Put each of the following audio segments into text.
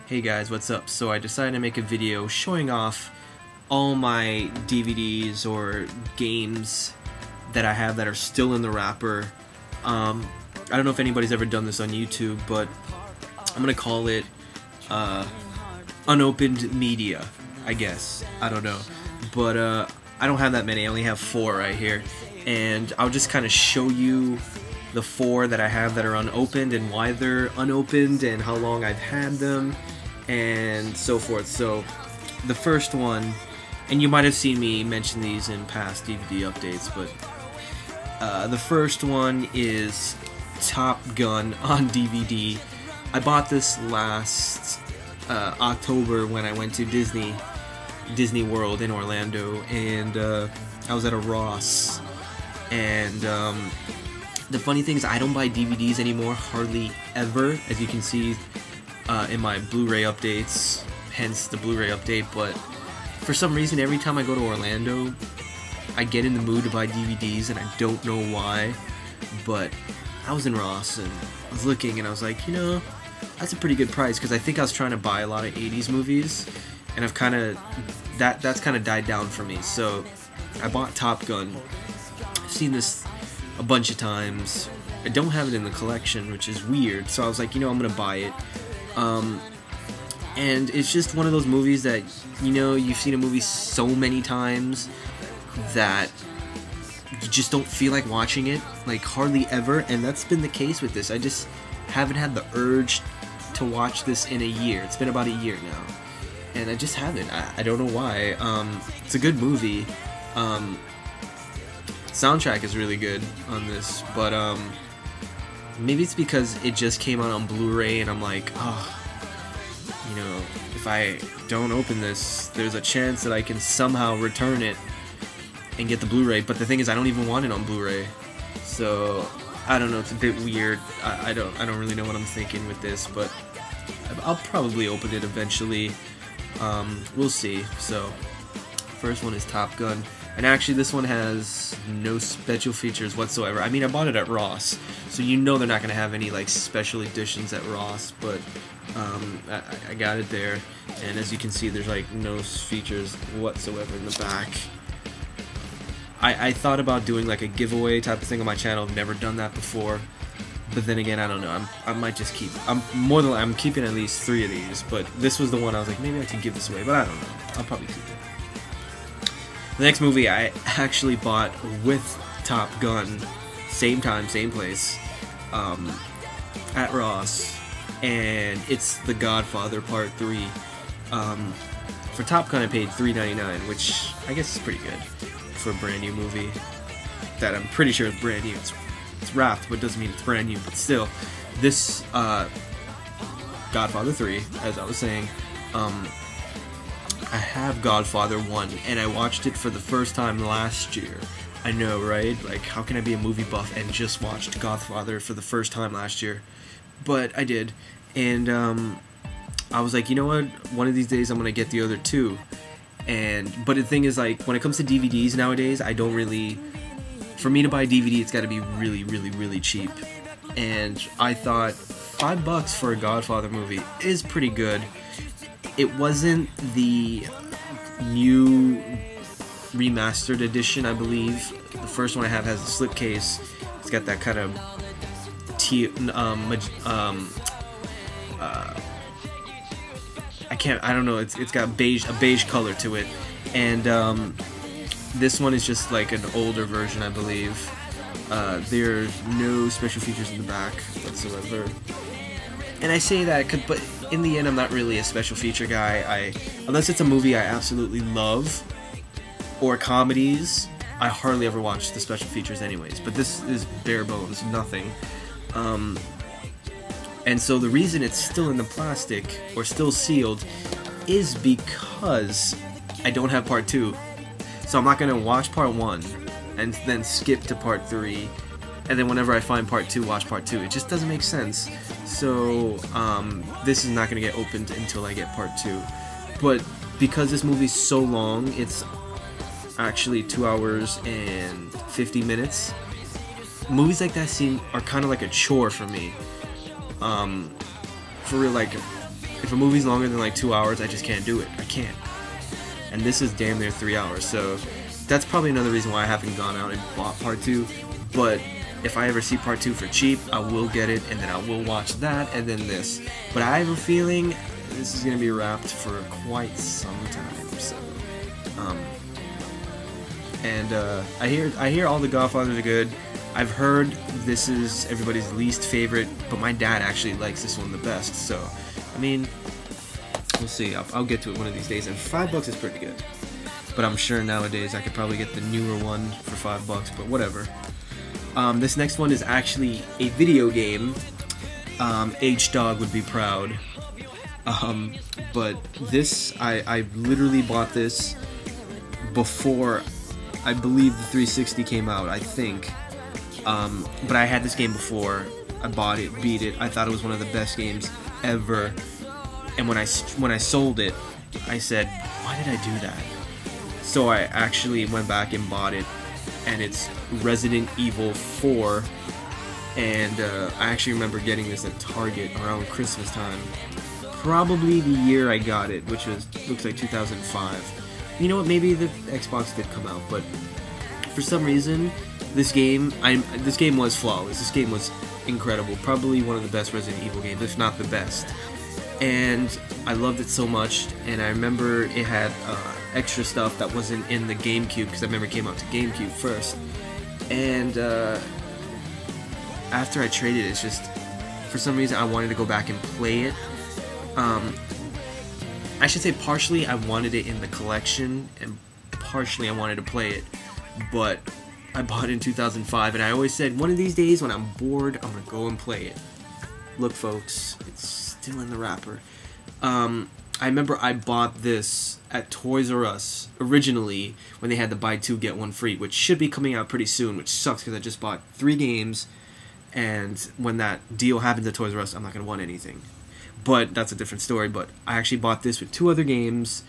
Hey guys, what's up? So I decided to make a video showing off all my DVDs or games that I have that are still in the wrapper. I don't know if anybody's ever done this on YouTube, but I'm gonna call it Unopened Media, I guess. I don't know. But I don't have that many, I only have 4 right here. And I'll just kind of show you the 4 that I have that are unopened and why they're unopened and how long I've had them and so forth. So the first one, and you might have seen me mention these in past DVD updates, but the first one is Top Gun on DVD. I bought this last October when I went to Disney World in Orlando, and I was at a Ross, and the funny thing is I don't buy DVDs anymore, hardly ever, as you can see in my Blu-ray updates, hence the Blu-ray update. But for some reason every time I go to Orlando I get in the mood to buy DVDs, and I don't know why. But I was in Ross and I was looking and I was like, you know, that's a pretty good price, because I think I was trying to buy a lot of 80s movies, and I've kind of that's kind of died down for me. So I bought Top Gun. I've seen this a bunch of times. I don't have it in the collection, which is weird, so I was like, you know, I'm gonna buy it. And it's just one of those movies that, you know, you've seen a movie so many times that you just don't feel like watching it, like hardly ever, and that's been the case with this. I just haven't had the urge to watch this in a year. It's been about a year now, and I just haven't. I don't know why. It's a good movie. Soundtrack is really good on this, but maybe it's because it just came out on Blu-ray and I'm like, oh, you know, if I don't open this, there's a chance that I can somehow return it and get the Blu-ray. But the thing is, I don't even want it on Blu-ray, so I don't know. It's a bit weird. I don't really know what I'm thinking with this, but I'll probably open it eventually. We'll see. So first one is Top Gun. And actually this one has no special features whatsoever. I mean, I bought it at Ross, so you know they're not going to have any like special editions at Ross, but I got it there, and as you can see there's like no features whatsoever in the back. I thought about doing like a giveaway type of thing on my channel. I've never done that before, but then again, I don't know. I might just keep. I'm keeping at least 3 of these, but this was the one I was like, maybe I could give this away, but I don't know. I'll probably keep it. The next movie I actually bought with Top Gun, same time, same place, at Ross, and it's The Godfather Part 3. For Top Gun I paid $3.99, which I guess is pretty good for a brand new movie that I'm pretty sure is brand new. It's wrapped, but doesn't mean it's brand new, but still. This Godfather 3, as I was saying, I have Godfather 1, and I watched it for the first time last year. I know, right? Like, how can I be a movie buff and just watched Godfather for the first time last year? But I did, and I was like, you know what? One of these days I'm gonna get the other 2. But the thing is, like, when it comes to DVDs nowadays, I don't really. For me to buy a DVD, it's got to be really, really, really cheap. And I thought $5 for a Godfather movie is pretty good. It wasn't the new remastered edition, I believe. The first one I have has a slipcase. It's got that kind of I don't know. It's got a beige color to it, and this one is just like an older version, I believe. There's no special features in the back whatsoever. And I say that, but in the end, I'm not really a special feature guy. Unless it's a movie I absolutely love, or comedies, I hardly ever watch the special features anyways. But this is bare bones, nothing. And so the reason it's still in the plastic, or still sealed, is because I don't have part 2. So I'm not going to watch part 1, and then skip to part 3, and then whenever I find part 2, watch part 2. It just doesn't make sense. So this is not going to get opened until I get part 2. But because this movie's so long, it's actually 2 hours and 50 minutes. Movies like that are kind of like a chore for me. For real, like If a movie's longer than like 2 hours, I just can't do it. I can't. And this is damn near 3 hours, so that's probably another reason why I haven't gone out and bought part 2. But if I ever see part 2 for cheap, I will get it, and then I will watch that, and then this. But I have a feeling this is going to be wrapped for quite some time, so... I hear all the Godfathers are good. I've heard this is everybody's least favorite, but my dad actually likes this one the best, so, I mean, we'll see. I'll get to it one of these days, and $5 is pretty good. But I'm sure nowadays I could probably get the newer one for $5, but whatever. This next one is actually a video game. H-Dog would be proud. But this, I literally bought this before, I believe, the 360 came out, I think. But I had this game before. I bought it, beat it. I thought it was one of the best games ever. And when I sold it, I said, why did I do that? So I actually went back and bought it, and it's Resident Evil 4. And I actually remember getting this at Target around Christmas time. Probably the year I got it, which looks like 2005. You know what, maybe the Xbox did come out, but for some reason, this game was flawless. This game was incredible. Probably one of the best Resident Evil games, if not the best. And I loved it so much, and I remember it had extra stuff that wasn't in the GameCube, because I remember it came out to GameCube first. And after I traded it, it's just, for some reason, I wanted to go back and play it. I should say partially I wanted it in the collection, and partially I wanted to play it, but I bought it in 2005, and I always said, one of these days when I'm bored, I'm going to go and play it. Look, folks, it's still in the wrapper. I remember I bought this at Toys R Us, originally, when they had the buy 2, get 1 free, which should be coming out pretty soon, which sucks because I just bought 3 games, and when that deal happens at Toys R Us, I'm not going to want anything. But that's a different story. But I actually bought this with 2 other games,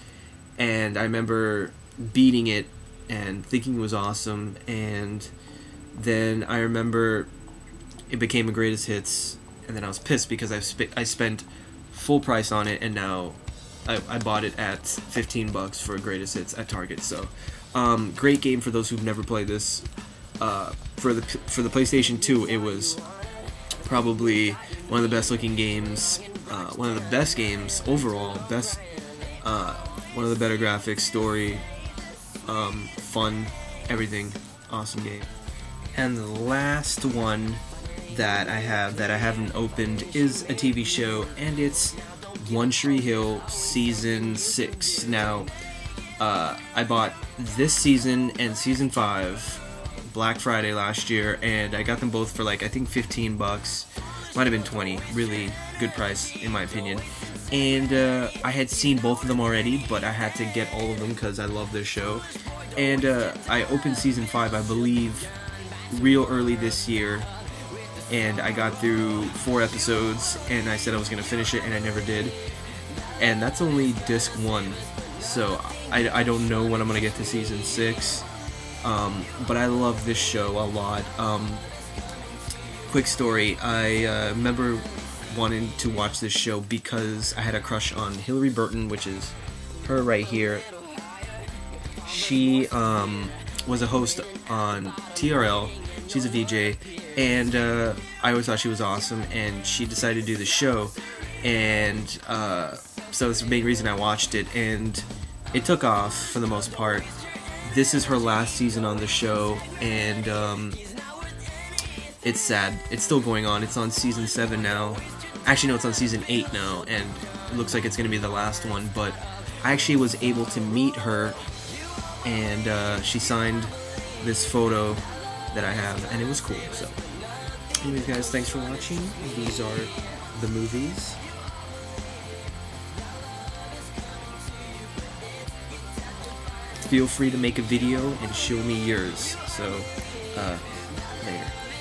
and I remember beating it and thinking it was awesome. And then I remember it became a greatest hits, and then I was pissed because I spent full price on it, and now I bought it at $15 for greatest hits at Target. So great game for those who've never played this. For the PlayStation 2, it was probably one of the best looking games, one of the best games overall, one of the better graphics, story, fun, everything, awesome game. And the last one that I haven't opened is a TV show, and it's One Tree Hill Season 6. Now, I bought this season and Season 5 Black Friday last year, and I got them both for like, I think $15, might have been 20, really good price in my opinion. And I had seen both of them already, but I had to get all of them because I love this show. And I opened Season 5, I believe, real early this year, and I got through 4 episodes, and I said I was going to finish it, and I never did. And that's only disc 1, so I don't know when I'm going to get to Season 6. But I love this show a lot. Quick story, I remember wanting to watch this show because I had a crush on Hillary Burton, which is her right here. She was a host on TRL, she's a VJ, and I always thought she was awesome, and she decided to do the show, and so that's the main reason I watched it, and it took off for the most part. This is her last season on the show, and it's sad. It's still going on. It's on Season 7 now. Actually, no, it's on Season 8 now, and it looks like it's going to be the last one, but I actually was able to meet her, and she signed this photo that I have, and it was cool. So, anyways, guys, thanks for watching. These are the movies. Feel free to make a video and show me yours. So,